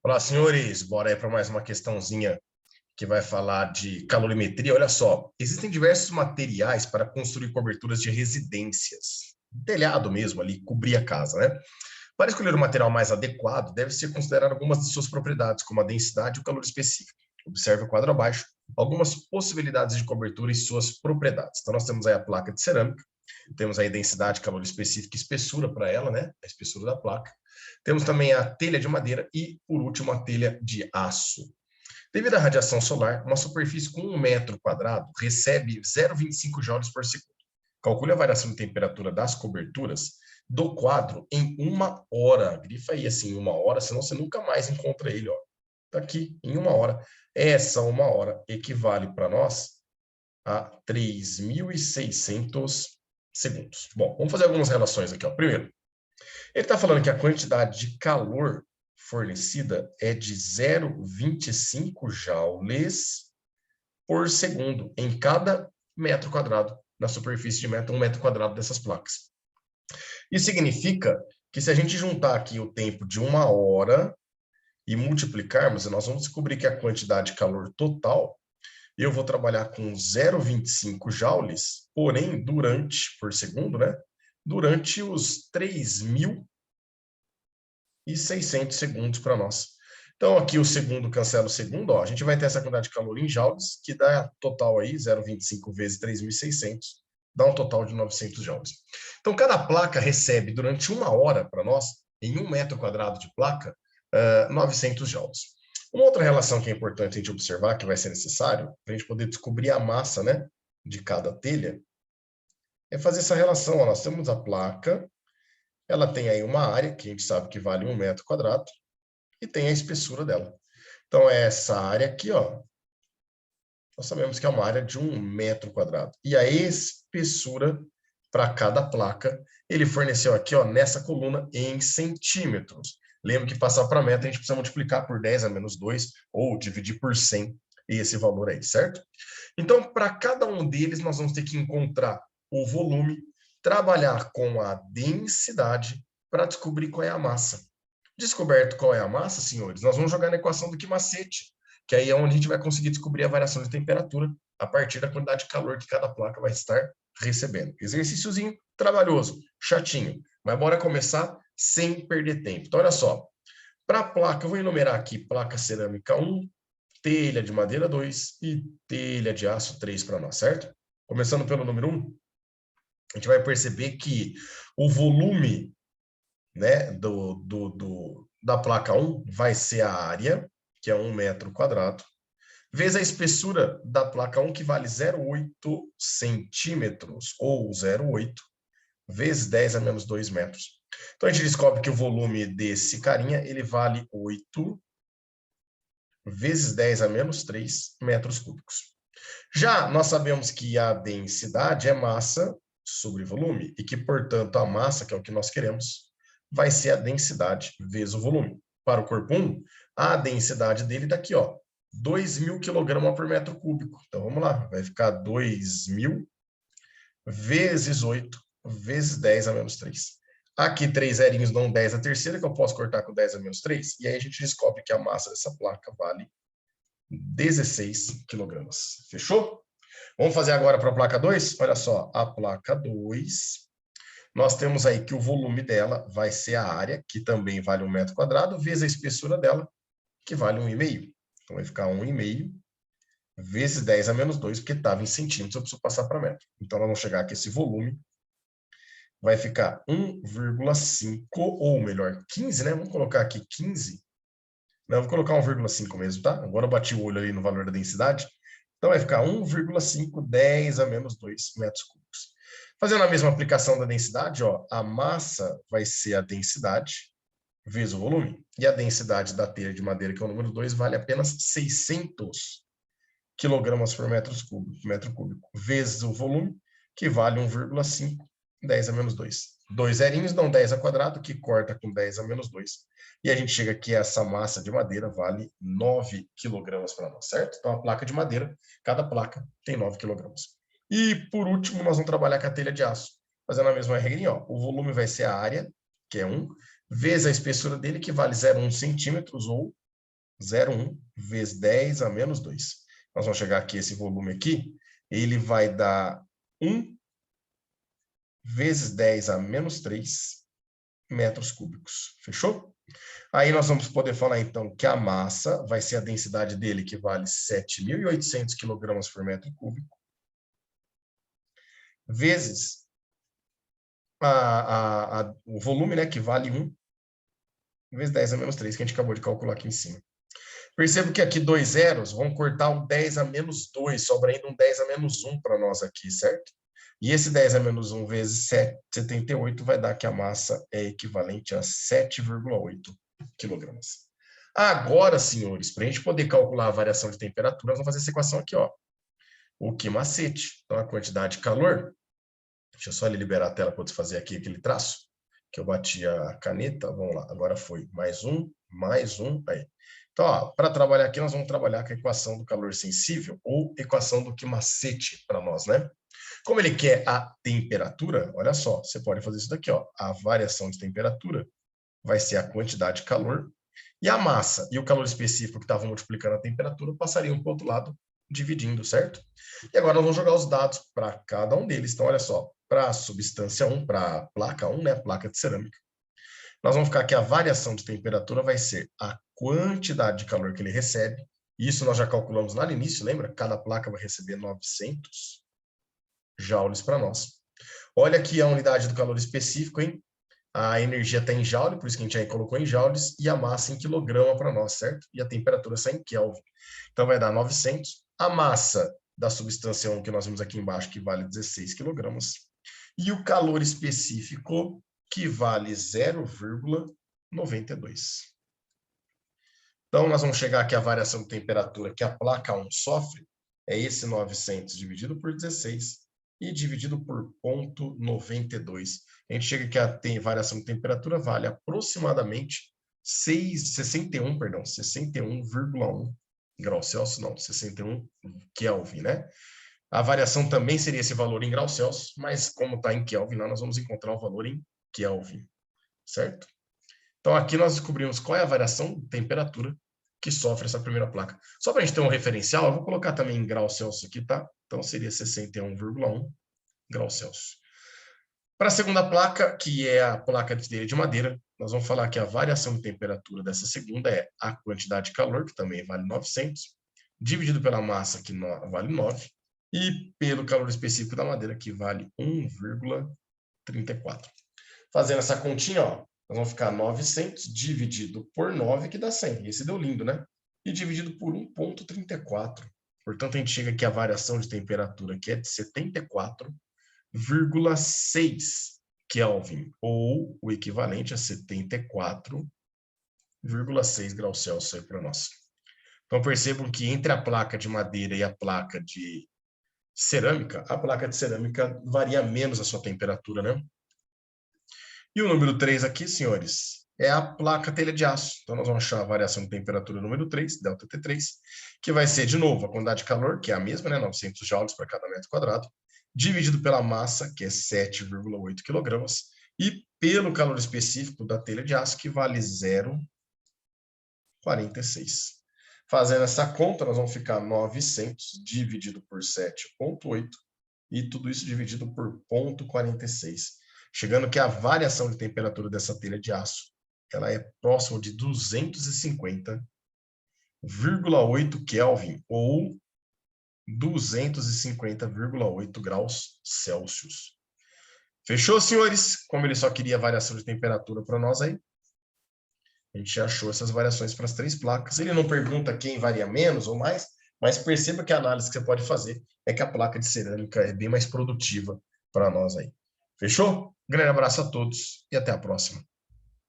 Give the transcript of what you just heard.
Olá, senhores. Bora aí para mais uma questãozinha que vai falar de calorimetria. Olha só, existem diversos materiais para construir coberturas de residências, telhado mesmo ali, cobrir a casa, né? Para escolher o material mais adequado, deve-se considerar algumas de suas propriedades, como a densidade e o calor específico. Observe o quadro abaixo, algumas possibilidades de cobertura e suas propriedades. Então, nós temos aí a placa de cerâmica, temos aí densidade, calor específico e espessura para ela, né? A espessura da placa. Temos também a telha de madeira e, por último, a telha de aço. Devido à radiação solar, uma superfície com 1 metro quadrado recebe 0,25 joules por segundo. Calcule a variação de temperatura das coberturas do quadro em 1 hora. Grifa aí assim, 1 hora, senão você nunca mais encontra ele. Está aqui, em 1 hora. Essa 1 hora equivale para nós a 3.600 segundos. Bom, vamos fazer algumas relações aqui. Primeiro, ele está falando que a quantidade de calor fornecida é de 0,25 joules por segundo em cada metro quadrado, na superfície de 1 metro quadrado dessas placas. Isso significa que se a gente juntar aqui o tempo de 1 hora e multiplicarmos, nós vamos descobrir que a quantidade de calor total, eu vou trabalhar com 0,25 joules, porém, por segundo, né? Durante os 3.600 segundos para nós. Então, aqui o segundo cancela o segundo, a gente vai ter essa quantidade de calor em joules, que dá total aí, 0,25 vezes 3.600, dá um total de 900 joules. Então, cada placa recebe, durante 1 hora, para nós, em 1 metro quadrado de placa, 900 joules. Uma outra relação que é importante a gente observar, que vai ser necessário, para a gente poder descobrir a massa, né, de cada telha, é fazer essa relação. Nós temos a placa, ela tem aí uma área, que a gente sabe que vale 1 metro quadrado, e tem a espessura dela. Então, essa área aqui, nós sabemos que é uma área de 1 metro quadrado. E a espessura para cada placa, ele forneceu aqui, nessa coluna, em centímetros. Lembra que passar para metro, a gente precisa multiplicar por 10 a menos 2, ou dividir por 100, esse valor aí, certo? Então, para cada um deles, nós vamos ter que encontrar o volume, trabalhar com a densidade para descobrir qual é a massa. Descoberto qual é a massa, senhores, nós vamos jogar na equação do Quimacete, que aí é onde a gente vai conseguir descobrir a variação de temperatura a partir da quantidade de calor que cada placa vai estar recebendo. Exercíciozinho trabalhoso, chatinho, mas bora começar sem perder tempo. Então, olha só, para a placa, eu vou enumerar aqui placa cerâmica 1, telha de madeira 2 e telha de aço 3 para nós, certo? Começando pelo número 1, a gente vai perceber que o volume, né, da placa 1 vai ser a área, que é 1 metro quadrado, vezes a espessura da placa 1, que vale 0,8 centímetros, ou 0,8, vezes 10 a menos 2 metros. Então, a gente descobre que o volume desse carinha, ele vale 8 vezes 10 a menos 3 metros cúbicos. Já nós sabemos que a densidade é massa sobre volume, e que, portanto, a massa, que é o que nós queremos, vai ser a densidade vezes o volume. Para o corpo 1, a densidade dele daqui, 2.000 kg por metro cúbico. Então, vamos lá, vai ficar 2.000 vezes 8 vezes 10 a menos 3. Aqui, 3 zerinhos dão 10 a terceira, que eu posso cortar com 10 a menos 3, e aí a gente descobre que a massa dessa placa vale 16 kg. Fechou? Vamos fazer agora para a placa 2? Olha só, a placa 2, nós temos aí que o volume dela vai ser a área, que também vale 1 metro quadrado, vezes a espessura dela, que vale 1,5. Então, vai ficar 1,5 vezes 10 a menos 2, porque estava em centímetros, eu preciso passar para metro. Então, nós vamos chegar aqui, esse volume vai ficar 1,5, ou melhor, 15, né? Vamos colocar aqui 15. Não, eu vou colocar 1,5 mesmo, tá? Agora eu bati o olho ali no valor da densidade. Então, vai ficar 1,5, 10 a menos 2 metros cúbicos. Fazendo a mesma aplicação da densidade, a massa vai ser a densidade vezes o volume. E a densidade da telha de madeira, que é o número 2, vale apenas 600 kg por metro cúbico, vezes o volume, que vale 1,5, 10 a menos 2. 2 zerinhos dão 10 ao quadrado, que corta com 10 a menos 2. E a gente chega aqui, essa massa de madeira vale 9 kg para nós, certo? Então, a placa de madeira, cada placa tem 9 kg. E, por último, nós vamos trabalhar com a telha de aço. Fazendo a mesma regrinha, o volume vai ser a área, que é 1, vezes a espessura dele, que vale 0,1 centímetros, ou 0,1 vezes 10 a menos 2. Nós vamos chegar aqui, esse volume aqui, ele vai dar 1 vezes 10 a menos 3 metros cúbicos. Fechou? Aí nós vamos poder falar, então, que a massa vai ser a densidade dele, que vale 7.800 kg por metro cúbico, vezes o volume, né, que vale 1, vezes 10 a menos 3, que a gente acabou de calcular aqui em cima. Percebo que aqui 2 zeros vão cortar um 10 a menos 2, sobra ainda um 10 a menos 1 para nós aqui, certo? E esse 10 a menos 1 vezes 78 vai dar que a massa é equivalente a 7,8 kg. Agora, senhores, para a gente poder calcular a variação de temperatura, nós vamos fazer essa equação aqui, ó. O que macete? Então, a quantidade de calor. Deixa eu só liberar a tela para eu fazer aqui aquele traço, que eu bati a caneta. Vamos lá, agora foi mais um, aí. Então, para trabalhar aqui, nós vamos trabalhar com a equação do calor sensível, ou equação do que macete para nós, né? Como ele quer a temperatura, olha só, você pode fazer isso daqui, ó. A variação de temperatura vai ser a quantidade de calor, e a massa e o calor específico que estava multiplicando a temperatura passariam para o outro lado, dividindo, certo? E agora nós vamos jogar os dados para cada um deles. Então, olha só, para a substância 1, para a placa 1, né, placa de cerâmica, nós vamos ficar que a variação de temperatura vai ser a quantidade de calor que ele recebe. Isso nós já calculamos lá no início, lembra? Cada placa vai receber 900 joules para nós. Olha aqui a unidade do calor específico, hein? A energia está em joule, por isso que a gente aí colocou em joules, e a massa em quilograma para nós, certo? E a temperatura está em Kelvin. Então vai dar 900. A massa da substância 1, que nós vimos aqui embaixo, que vale 16 kg. E o calor específico, que vale 0,92. Então, nós vamos chegar aqui à variação de temperatura que a placa 1 sofre, é esse 900 dividido por 16 e dividido por 0,92. A gente chega que a variação de temperatura vale aproximadamente 61,1 graus Celsius, não, 61 Kelvin, né? A variação também seria esse valor em graus Celsius, mas como está em Kelvin, nós vamos encontrar o valor em Kelvin, certo? Então, aqui nós descobrimos qual é a variação de temperatura que sofre essa primeira placa. Só para a gente ter um referencial, eu vou colocar também em graus Celsius aqui, tá? Então, seria 61,1 graus Celsius. Para a segunda placa, que é a placa de madeira, nós vamos falar que a variação de temperatura dessa segunda é a quantidade de calor, que também vale 900, dividido pela massa, que vale 9, e pelo calor específico da madeira, que vale 1,34. Fazendo essa continha, ó, nós vamos ficar 900 dividido por 9, que dá 100. Esse deu lindo, né? E dividido por 1,34. Portanto, a gente chega aqui a variação de temperatura, que é de 74,6 Kelvin, ou o equivalente a 74,6 graus Celsius aí para nós. Então, percebam que entre a placa de madeira e a placa de cerâmica, a placa de cerâmica varia menos a sua temperatura, né? E o número 3 aqui, senhores, é a placa telha de aço. Então, nós vamos achar a variação de temperatura número 3, ΔT3, que vai ser, de novo, a quantidade de calor, que é a mesma, né, 900 joules para cada metro quadrado, dividido pela massa, que é 7,8 kg, e pelo calor específico da telha de aço, que vale 0,46. Fazendo essa conta, nós vamos ficar 900 dividido por 7,8, e tudo isso dividido por 0,46. Chegando que a variação de temperatura dessa telha de aço, ela é próxima de 250,8 Kelvin, ou 250,8 graus Celsius. Fechou, senhores? Como ele só queria a variação de temperatura para nós aí, a gente já achou essas variações para as 3 placas. Ele não pergunta quem varia menos ou mais, mas perceba que a análise que você pode fazer é que a placa de cerâmica é bem mais produtiva para nós aí. Fechou? Grande abraço a todos e até a próxima.